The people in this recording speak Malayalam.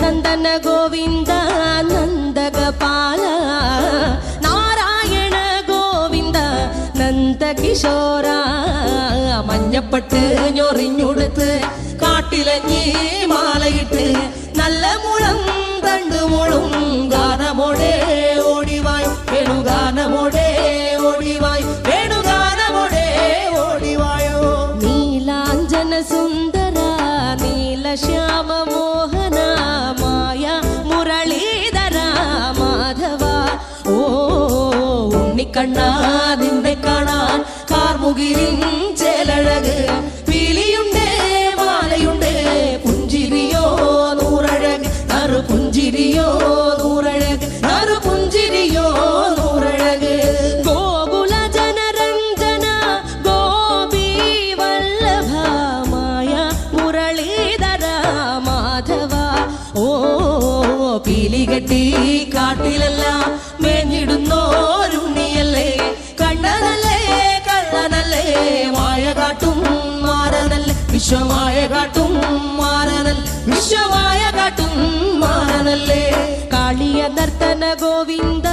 നന്ദന ഗോവിന്ദ നന്ദഗപാല നാരായണ ഗോവിന്ദ നന്ദകിശോര മഞ്ഞപ്പെട്ട് ഞൊറിഞ്ഞുടുത്ത് കാട്ടിലഞ്ഞി മാലയിട്ട് നല്ല മുളം തണ്ടുമുളും ഗാനമോടെ ഓടിവായ് വേണുഗാനമോടെ ഓടിവായ് വേണുഗാനമോടെ ഓടിവായോ നീലാഞ്ജന സുന്ദര നീലശ്യാമ മോഹന മായ മുരളീധര മാധവ ഓ ഉണ്ണിക്കണ്ണാ നിന്നെ കാണാൻ കാർമുകിലിൻ ചേലഴക് പീലിയുണ്ടേ മാലയുണ്ടേ പുഞ്ചിരിയോ നൂറഴക് നറു പുഞ്ചിരിയോ നൂറഴക് നറു പുഞ്ചിരിയോ നൂറഴക് ഗോകുല ജനരഞ്ജന ഗോപി വല്ലഭ മായ മുരളീധര മാധവ ഓ പീലികെട്ടി കാട്ടിലെല്ലാം മേഞ്ഞിടുന്നോരുണ്ണിയല്ലേ കണ്ണനല്ലേ കള്ളനല്ലേ മായ കാട്ടും മാരനല്ലേ വിശ്വമായ കാട്ടും മാരനല്ലേ വിശ്വമായ കാട്ടും മാരനല്ലേ കാളിയ നർത്തന ഗോവിന്ദ